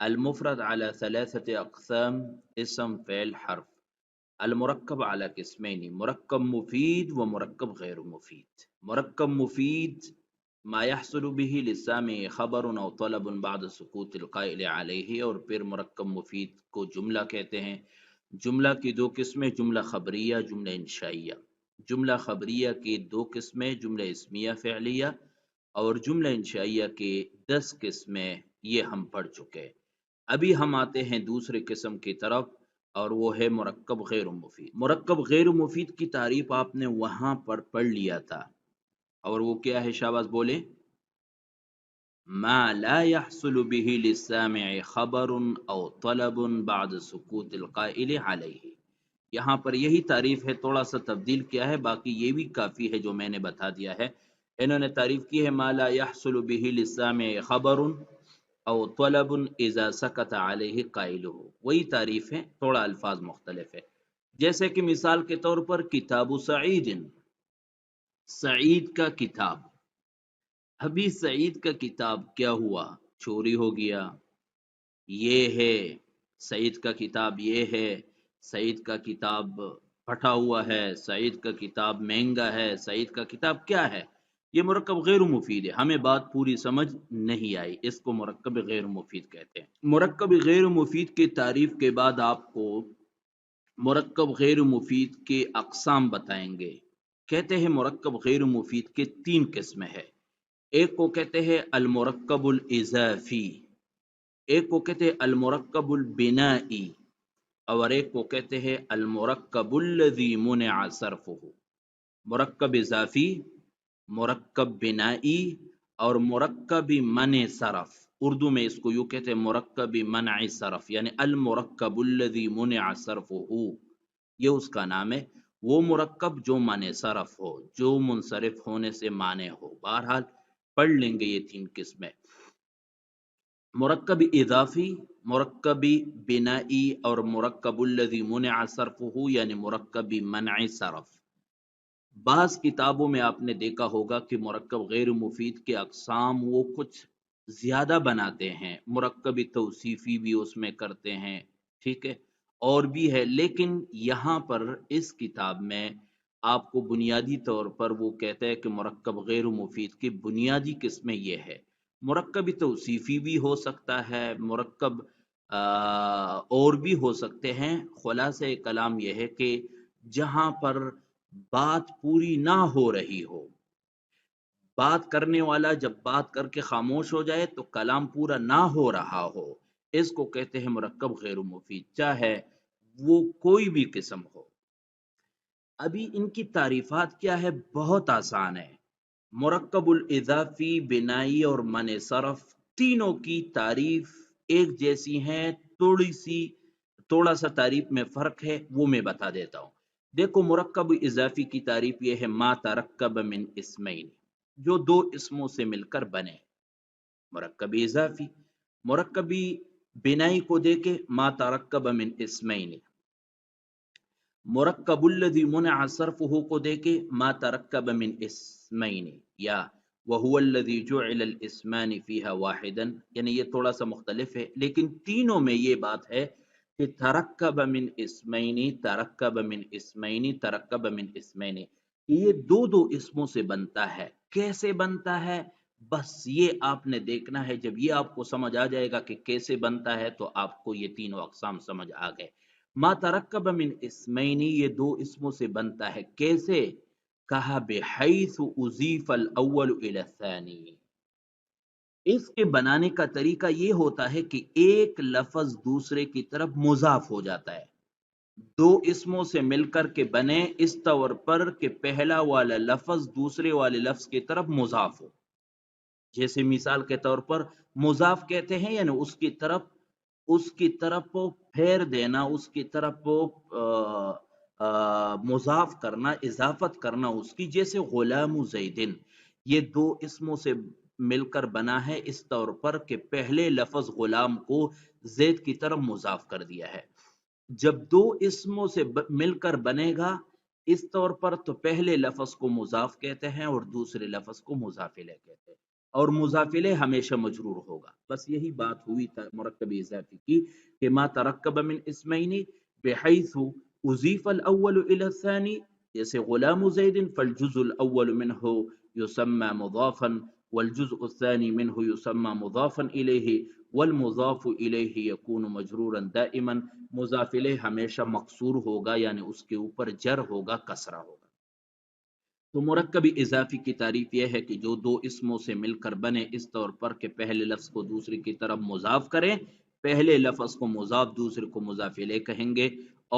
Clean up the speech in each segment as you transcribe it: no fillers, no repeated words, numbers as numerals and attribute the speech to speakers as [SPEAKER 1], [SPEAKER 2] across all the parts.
[SPEAKER 1] المفرد على ثلاثة أقسام: اسم فعل حرف. المركب على قسمين: مركب مفيد ومركب غير مفيد. مركب مفيد ما يحصل به للسامع خبر او طلب بعد سکوت القائل علیہ، اور پھر مرکب مفید کو جملہ کہتے ہیں۔ جملہ کی دو قسمیں: جملہ خبریہ، جملہ انشائیہ۔ جملہ خبریہ کی دو قسمیں: جملہ اسمیہ فعلیہ، اور جملہ انشائیہ کے 10 قسمیں یہ ہم پڑھ چکے۔ ابھی ہم آتے ہیں دوسرے قسم کی طرف، اور وہ ہے مرکب غیر مفید۔ مرکب غیر مفید کی تعریف آپ نے وہاں پر پڑھ لیا تھا، اور وہ کیا ہے؟ شاباش بولے۔ ما لا يحصل به للسامع خبر او طلب بعد سکوت القائل علیہ۔ یہاں پر یہی تعریف ہے، تھوڑا سا تبدیل کیا ہے، باقی یہ بھی کافی ہے جو میں نے بتا دیا ہے۔ انہوں نے تعریف کی ہے ما لا يحصل به للسامع خبر او طلب اذا سکت علیہ قائلہ، وہی تعریف ہے، تھوڑا الفاظ مختلف ہے۔ جیسے کہ مثال کے طور پر کتاب سعید، سعید کا کتاب۔ ابھی سعید کا کتاب کیا ہوا؟ چوری ہو گیا۔ یہ ہے سعید کا کتاب، یہ ہے سعید کا کتاب پھٹا ہوا ہے، سعید کا کتاب مہنگا ہے، سعید کا کتاب کیا ہے؟ یہ مرکب غیر مفید ہے۔ ہمیں بات پوری سمجھ نہیں آئی، اس کو مرکب غیر مفید کہتے ہیں۔ مرکب غیر مفید کی تعریف کے بعد آپ کو مرکب غیر مفید کے اقسام بتائیں گے۔ کہتے ہیں مرکب غیر مفید کے 3 قسمیں ہیں۔ ایک کو کہتے ہیں المرکب الاضافی، ایک کو کہتے ہیں المرکب البنائی، اور ایک کو کہتے ہیں المرکب الذی منع صرفہ۔ مرکب اضافی، مرکب بنائی اور مرکب منع صرف۔ اردو میں اس کو یوں کہتے ہیں مرکب منع صرف، یعنی المرکب الذی منع صرفہ، یہ اس کا نام ہے۔ وہ مرکب جو منع صرف ہو، جو منصرف ہونے سے مانع ہو۔ بہرحال پڑھ لیں گے یہ 3 قسمیں: مرکب اضافی، مرکب بنائی اور مرکب الذی منع صرفہ، یعنی مرکب منع صرف۔ بعض کتابوں میں آپ نے دیکھا ہوگا کہ مرکب غیر مفید کے اقسام وہ کچھ زیادہ بناتے ہیں، مرکب توصیفی بھی اس میں کرتے ہیں، ٹھیک ہے، اور بھی ہے، لیکن یہاں پر اس کتاب میں آپ کو بنیادی طور پر وہ کہتا ہے کہ مرکب غیر مفید کی بنیادی قسمیں یہ ہے۔ مرکب توصیفی بھی ہو سکتا ہے، مرکب اور بھی ہو سکتے ہیں۔ خلاصہ کلام یہ ہے کہ جہاں پر بات پوری نہ ہو رہی ہو، بات کرنے والا جب بات کر کے خاموش ہو جائے تو کلام پورا نہ ہو رہا ہو، اس کو کہتے ہیں مرکب غیر مفید، چاہے وہ کوئی بھی قسم ہو۔ ابھی ان کی تعریفات کیا ہے؟ بہت آسان ہے۔ مرکب الاضافی، بنائی اور منع صرف، تینوں کی تعریف ایک جیسی ہیں، تھوڑا سا تعریف میں فرق ہے، وہ میں بتا دیتا ہوں۔ دیکھو، مرکب اضافی کی تعریف یہ ہے ما ترکب من اسمین، جو 2 اسموں سے مل کر بنے، مرکب اضافی۔ مرکبی بنائی کو دیکھے ما ترکب من اسمین۔ مرکب الذی منع صرفہ کو دیکھے ما ترکب من اسمین، یا وہو الذی جعل الاسمان فیہا واحدا، یعنی یہ تھوڑا سا مختلف ہے، لیکن تینوں میں یہ بات ہے کہ ترکب من اسمین، ترکب من اسمین، ترکب من اسمین، یہ 2 اسموں سے بنتا ہے۔ کیسے بنتا ہے؟ بس یہ آپ نے دیکھنا ہے۔ جب یہ آپ کو سمجھ آ جائے گا کہ کیسے بنتا ہے تو آپ کو یہ تینوں اقسام سمجھ آ گئے۔ ما ترکب من اسمین، یہ 2 اسموں سے بنتا ہے۔ کیسے؟ کہا بحیث اضیف الاول الی الثانی، اس کے بنانے کا طریقہ یہ ہوتا ہے کہ ایک لفظ دوسرے کی طرف مضاف ہو جاتا ہے۔ 2 اسموں سے مل کر کے بنے اس طور پر کہ پہلا والا لفظ دوسرے والے لفظ کی طرف مضاف ہو۔ جیسے مثال کے طور پر مضاف کہتے ہیں، یعنی اس کی طرف پھیر دینا، اس کی طرف مضاف کرنا، اضافت کرنا اس کی، جیسے غلام زیدن، یہ دو اسموں سے مل کر بنا ہے اس طور پر کہ پہلے لفظ غلام کو زید کی طرف مضاف کر دیا ہے. جب دو اسموں سے مل کر بنے گا اس طور پر تو پہلے لفظ کو مضاف کہتے ہیں اور دوسرے لفظ کو مضاف الیہ کہتے ہیں، اور مضاف الیہ ہمیشہ مجرور ہوگا. بس یہی بات ہوئی تھا مرکب اضافی کی کہ ما ترکب من اسمین بحیث اضیف الاول الى الثانی، جیسے غلام زید فالجزء الاول منه يسمى مضافا والجزء الثاني منه يسمى مضافا الیہ والمضاف الیہ یکون مجرورا دائما. مضاف الیہ ہمیشہ مقصور ہوگا یعنی اس کے اوپر جر ہوگا، کسرہ ہوگا. تو مرکب اضافی کی تعریف یہ ہے کہ جو دو اسموں سے مل کر بنے اس طور پر کہ پہلے لفظ کو دوسرے کی طرف مضاف کریں، پہلے لفظ کو مضاف دوسرے کو مضاف الیہ کہیں گے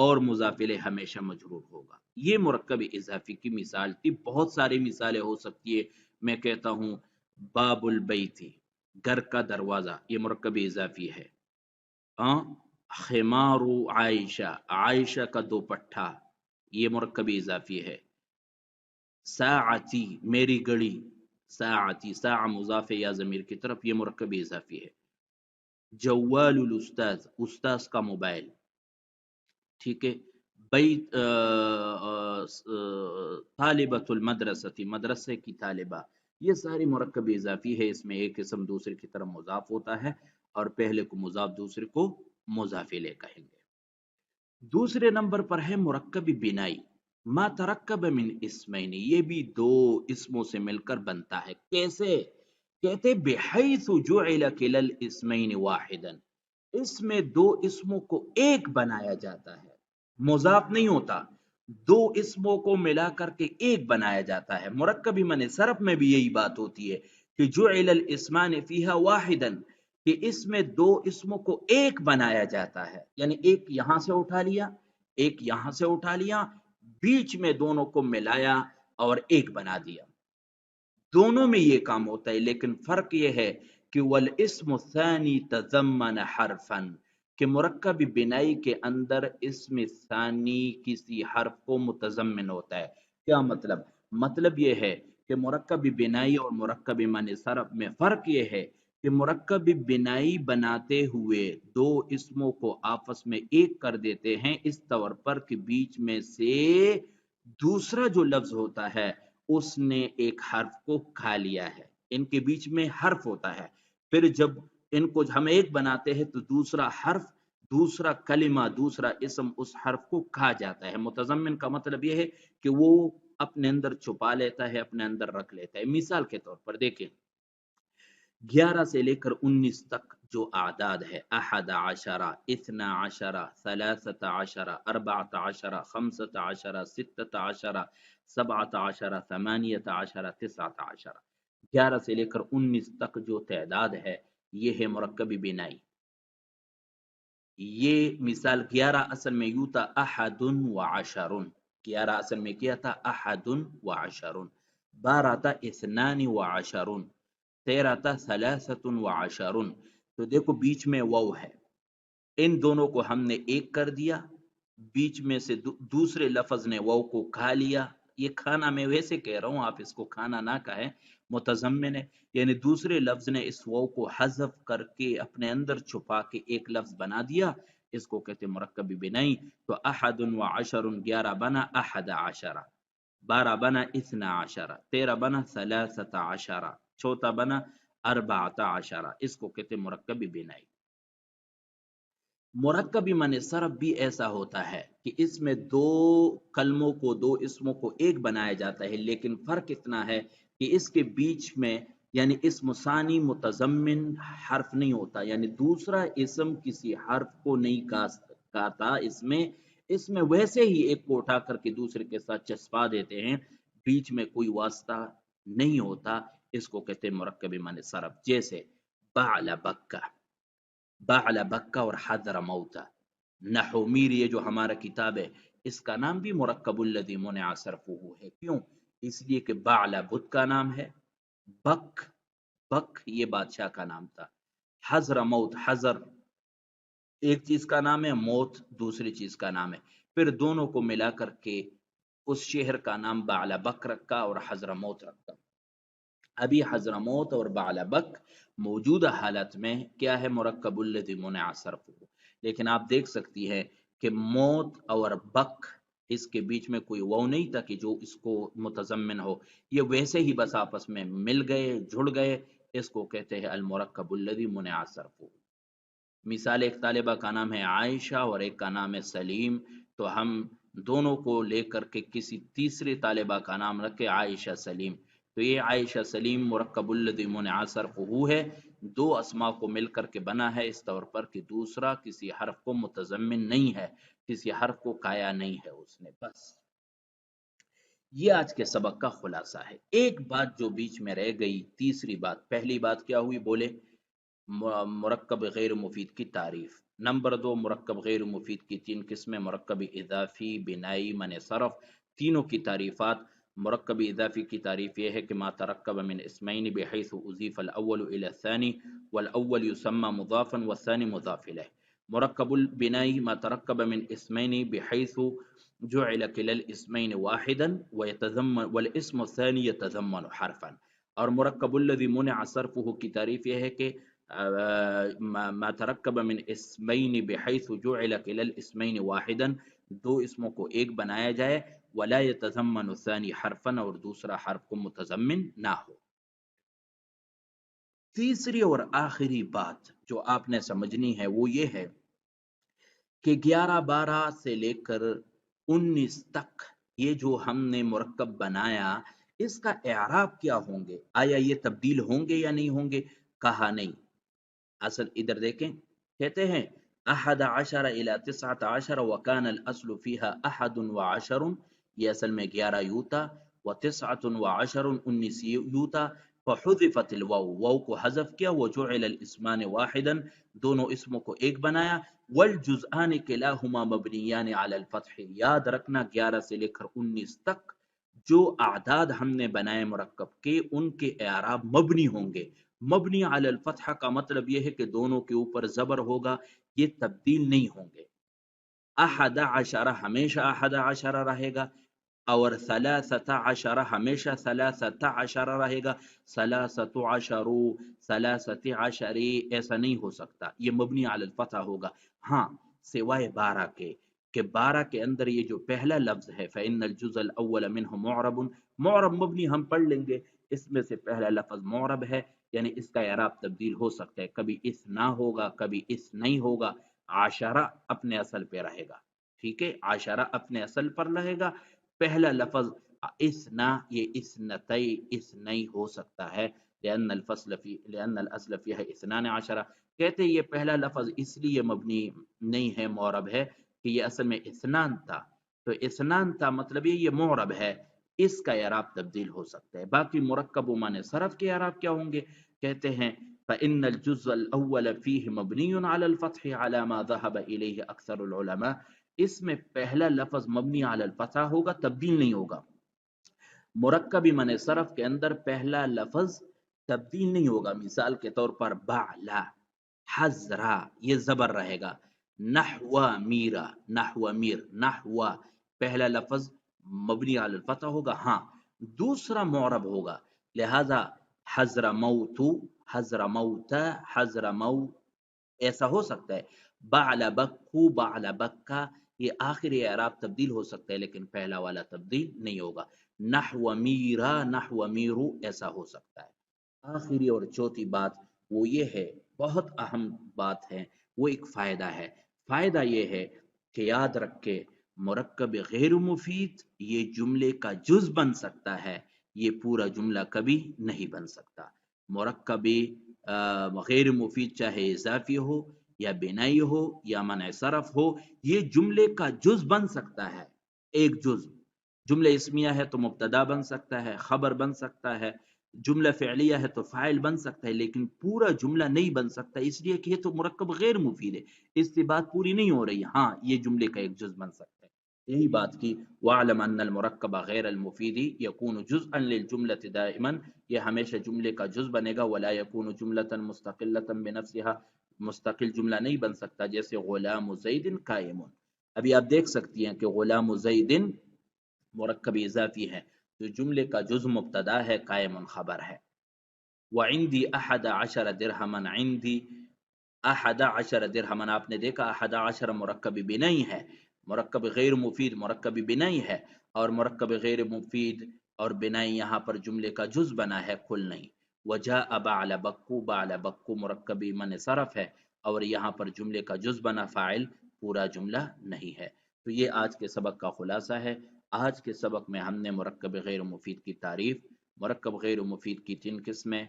[SPEAKER 1] اور مضاف الیہ ہمیشہ مجرور ہوگا. یہ مرکب اضافی کی مثال تھی. بہت ساری مثالیں ہو سکتی ہے. میں کہتا ہوں باب البیتی، گھر کا دروازہ، یہ مرکب اضافی ہے. ہاں، خمار عائشہ، عائشہ کا دوپٹہ، یہ مرکب اضافی ہے. ساعتی، میری گھڑی، ساعتی، ساعہ مضاف یا ضمیر کی طرف، یہ مرکب اضافی ہے. جوال الاستاذ، استاذ کا موبائل، ٹھیک ہے. بیت طالبۃ المدرسۃ، مدرسے کی طالبہ، یہ ساری مرکب اضافی ہے. اس میں ایک اسم دوسرے کی طرف مضاف ہوتا ہے اور پہلے کو مضاف دوسرے کو مضاف الیہ کہیں گے. دوسرے نمبر پر ہے مرکب بنائی. ما ترکب من اسمین، یہ بھی دو اسموں سے مل کر بنتا ہے. کیسے؟ کہتے بحیث جعل کلا الاسمین واحدا، اس میں دو اسموں کو ایک بنایا جاتا ہے، مضاف نہیں ہوتا، دو اسموں کو ملا کر کے ایک بنایا جاتا ہے. مرکب من صرف میں بھی یہی بات ہوتی ہے کہ جعل الاسمان فیہا واحدا، کہ اس میں دو اسموں کو ایک بنایا جاتا ہے، یعنی ایک یہاں سے اٹھا لیا، ایک یہاں سے اٹھا لیا، بیچ میں دونوں کو ملایا اور ایک بنا دیا. دونوں میں یہ کام ہوتا ہے، لیکن فرق یہ ہے کہ والاسم الثانی تضمن حرفا، کہ مرکب بنائی کے اندر اسم ثانی کسی حرف کو متضمن ہوتا ہے. کیا مطلب؟ مطلب یہ ہے کہ مرکب بنائی اور مرکب من صرف میں فرق یہ ہے کہ مرکب بنائی بناتے ہوئے دو اسموں کو آپس میں ایک کر دیتے ہیں اس طور پر کہ بیچ میں سے دوسرا جو لفظ ہوتا ہے اس نے ایک حرف کو کھا لیا ہے. ان کے بیچ میں حرف ہوتا ہے، پھر جب ان کو ہم ایک بناتے ہیں تو دوسرا حرف، دوسرا کلمہ، دوسرا اسم اس حرف کو کھا جاتا ہے. متضمن کا مطلب یہ ہے کہ وہ اپنے اندر چھپا لیتا ہے، اپنے اندر رکھ لیتا ہے. مثال کے طور پر دیکھیں 11 سے لے کر 19 تک جو اعداد ہے، 11 12 13 14 15 16 17 18 19 11 سے لے کر 19 تک جو تعداد ہے یہ ہے مرکب بنائی. یہ مثال 11 اصل میں یوں تھا احد و عشرن، 11 اصل میں کیا تھا احد و عشرن. 12 تھا اثنان و عشرن، 13 تھا ثلاثت و عشرن. تو دیکھو بیچ میں واو ہے، ان دونوں کو ہم نے ایک کر دیا، بیچ میں سے دوسرے لفظ نے واو کو کھا لیا. یہ کھانا میں ویسے کہہ رہا ہوں، آپ اس کو کھانا نہ کہیں، متضمن ہے، یعنی دوسرے لفظ نے اس واو کو حذف کر کے اپنے اندر چھپا کے ایک لفظ بنا دیا، اس کو کہتے مرکب بنائی. تو احد و عشر، 11 بنا احد عشرہ، 12 بنا اثنا عشرہ، 13 بنا ثلاثت عشرہ، چوتھا بنا اربعۃ عشرہ، اس کو کہتے مرکب بنائی. مرکب من صرف بھی ایسا ہوتا ہے کہ اس میں دو کلموں کو، دو اسموں کو ایک بنایا جاتا ہے، لیکن فرق اتنا ہے کہ اس کے بیچ میں یعنی اسم ثانی متضمن حرف نہیں ہوتا، یعنی دوسرا اسم کسی حرف کو نہیں کہتا. اس میں ویسے ہی ایک کو اٹھا کر کے دوسرے کے ساتھ چسپا دیتے ہیں، بیچ میں کوئی واسطہ نہیں ہوتا. اس کو کہتے ہیں مرکب من صرف. جیسے بعل بکہ، بعل بکہ اور حضر موتا. نحو میر، یہ جو ہمارا کتاب ہے اس کا نام بھی مرکب الذی منع صرفہ ہے. کیوں؟ اس لیے کہ بعل بت کا نام ہے، بک یہ بادشاہ کا نام تھا، حضر موت، حضر ایک چیز کا نام ہے، موت دوسری چیز کا نام ہے، پھر دونوں کو ملا کر کے اس شہر کا نام بعل بک رکھا اور حضر موت رکھا. ابھی حضرموت اور بعلبک موجودہ حالت میں کیا ہے؟ مرکب الذی منع صرفہ، لیکن آپ دیکھ سکتی ہے کہ موت اور بک اس کے بیچ میں کوئی وہ نہیں تھا کہ جو اس کو متضمن ہو، یہ ویسے ہی بس آپس میں مل گئے، جڑ گئے، اس کو کہتے ہیں المرکب الذی منع صرفہ۔ مثال ایک طالبہ کا نام ہے عائشہ اور ایک کا نام ہے سلیم، تو ہم دونوں کو لے کر کے کسی تیسرے طالبہ کا نام رکھے عائشہ سلیم، تو یہ عائشہ سلیم مرکب الذی منع صرفہ ہے، دو اسما کو مل کر کے بنا ہے، اس طور پر کہ دوسرا کسی حرف کو متضمن نہیں ہے، کسی حرف کو کایا نہیں ہے اس نے، بس یہ آج کے سبق کا خلاصہ ہے۔ ایک بات جو بیچ میں رہ گئی، تیسری بات، پہلی بات کیا ہوئی بولے؟ مرکب غیر مفید کی تعریف۔ نمبر دو، مرکب غیر مفید کی تین قسمیں، مرکب اضافی، بنائی، من صرف، تینوں کی تعریفات۔ مرکب اضافی کی تعریف یہ ہے کہ ما ترکب من اسمین بحیث اضیف الاول الى الثانی والاول یسمى مضافا والثانی مضاف الیہ۔ مرکب البنائی ما ترکب من اسمین بحیث جعل كلا الاسمین واحدا ويتضمن والاسم الثانی يتضمن حرفا۔ اور مرکب الذی منع صرفہ کی تعریف یہ ہے کہ ما ترکب من اسمین بحیث جعل كلا الاسمین واحدا، دو اسموں کو ایک بنایا جائے، ولا يتضمن الثانی حرفا، اور دوسرا حرف کو متضمن نہ ہو۔ تیسری اور آخری بات جو آپ نے سمجھنی ہے وہ یہ ہے کہ 11 12 سے لے کر 19 تک یہ جو ہم نے مرکب بنایا، اس کا اعراب کیا ہوں گے؟ آیا یہ تبدیل ہوں گے یا نہیں ہوں گے؟ کہا نہیں۔ اصل ادھر دیکھیں، کہتے ہیں 11 الى 19 وکان الاصل فیها 11، یہ اصل میں 11 یوں تھا، و19 19 یوں تھا، فحذفت الواو، واو کو حذف کیا، وجعل الاسمان واحدا، دونوں اسموں کو ایک بنایا، والجزآن کلاہما مبنیان علی الفتح۔ یاد رکھنا 11 سے لے کر 19 تک جو اعداد ہم نے بنائے مرکب کے، ان کے اعراب مبنی ہوں گے۔ مبنی علی الفتح کا مطلب یہ ہے کہ دونوں کے اوپر زبر ہوگا، یہ تبدیل نہیں ہوں گے۔ 11 ہمیشہ 11 رہے گا، اور 13 ہمیشہ 13 رہے گا، 13 13 ایسا نہیں ہو سکتا، یہ مبنی علی الفتح ہوگا۔ ہاں سوائے 12 کے، کہ 12 کے اندر یہ جو پہلا لفظ ہے فَإِنَّ الْجُزْءَ الْأَوَّلَ مِنْهُ مُعْرَبٌ، معرب مبنی ہم پڑھ لیں گے، اس میں سے پہلا لفظ معرب ہے، یعنی اس کا اعراب تبدیل ہو سکتا ہے، کبھی اس نہ ہوگا، کبھی اس نہیں ہوگا۔ عاشرہ اپنے اصل پہ رہے گا، ٹھیک ہے، عاشرہ اپنے اصل پر رہے گا۔ پہلا لفظ اسنا، یہ اسنتی، اس نہیں ہو سکتا ہے، لأن الاصل فیہ 12، کہتے ہیں یہ پہلا لفظ اس لیے مبنی نہیں ہے، معرب ہے، کہ یہ اصل میں اثنان تھا، تو اثنان تھا مطلب یہ معرب ہے، اس کا اعراب تبدیل ہو سکتا ہے۔ باقی مرکب و معنی صرف کے اعراب کیا ہوں گے؟ کہتے ہیں فإن الجزء الأول فيه مبني على الفتح على ما ذهب إليه أكثر العلماء، اس میں پہلا لفظ مبنی علی الفتح ہوگا، تبدیل نہیں ہوگا۔ مرکب معنی صرف کے اندر پہلا لفظ تبدیل نہیں ہوگا، مثال کے طور پر بعلا، حزرا، یہ زبر رہے گا، نحو میرا، نحو میر، نحو پہلا لفظ مبنی علی الفتح ہوگا، ہاں دوسرا معرب ہوگا، لہذا حضر موت، حضر موت، حضر مو، ایسا ہو سکتا ہے۔ بعل بکو، بعل بکا، یہ آخری اعراب تبدیل ہو سکتا ہے لیکن پہلا والا تبدیل نہیں ہوگا۔ نحو میرا، نحو میرو، ایسا ہو سکتا ہے۔ آخری اور چوتھی بات وہ یہ ہے، بہت اہم بات ہے، وہ ایک فائدہ ہے۔ فائدہ یہ ہے کہ یاد رکھ کے مرکب غیر مفید یہ جملے کا جز بن سکتا ہے، یہ پورا جملہ کبھی نہیں بن سکتا۔ مرکب غیر مفید چاہے اضافی ہو یا بنائی ہو یا منع صرف ہو، یہ جملے کا جز بن سکتا ہے، ایک جز۔ جملہ اسمیہ ہے تو مبتدا بن سکتا ہے، خبر بن سکتا ہے، جملہ فعلیہ ہے تو فاعل بن سکتا ہے، لیکن پورا جملہ نہیں بن سکتا، اس لیے کہ یہ تو مرکب غیر مفید ہے، اس سے بات پوری نہیں ہو رہی۔ ہاں یہ جملے کا ایک جز بن سکتا ہے، یہی بات کی وَاعْلَمْ أَنَّ الْمُرَكَّبَ غَيْرَ الْمُفِيدِ يَكُونُ جُزْءًا لِلْجُمْلَةِ دَائِمًا، یہ ہمیشہ جملے کا جز بنے گا، وَلَا يَكُونُ جُمْلَةً مُسْتَقِلَّةً بِنَفْسِهَا، مستقل جملہ نہیں بن سکتا، جیسے غلام زید قائم۔ ابھی آپ دیکھ سکتی ہیں کہ غلام زید مرکب اضافی ہے، جو جملے کا جز مبتدا ہے، قائم خبر ہے۔ وعندی احد عشر درہمن، عندی احد عشر درہمن، آپ نے دیکھا احد عشر مرکب بنائی ہے، مرکب غیر مفید مرکب بنائی ہے، اور مرکب غیر مفید اور بنائی یہاں پر جملے کا جز بنا ہے، کل نہیں۔ وجاء بعل بکو، بعل بکو مرکب من صرف ہے، اور یہاں پر جملے کا جز بنا، فاعل پورا جملہ نہیں ہے۔ تو یہ آج کے سبق کا خلاصہ ہے۔ آج کے سبق میں ہم نے مرکب غیر مفید کی تعریف، مرکب غیر مفید کی 3 قسمیں،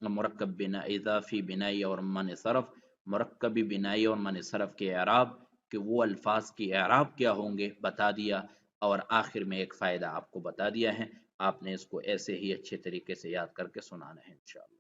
[SPEAKER 1] مرکب بنا اضافی، بنائی اور من صرف، مرکبی بنائی اور من صرف کے اعراب، کہ وہ الفاظ کی اعراب کیا ہوں گے بتا دیا، اور آخر میں ایک فائدہ آپ کو بتا دیا ہے، آپ نے اس کو ایسے ہی اچھے طریقے سے یاد کر کے سنانا ہے انشاءاللہ۔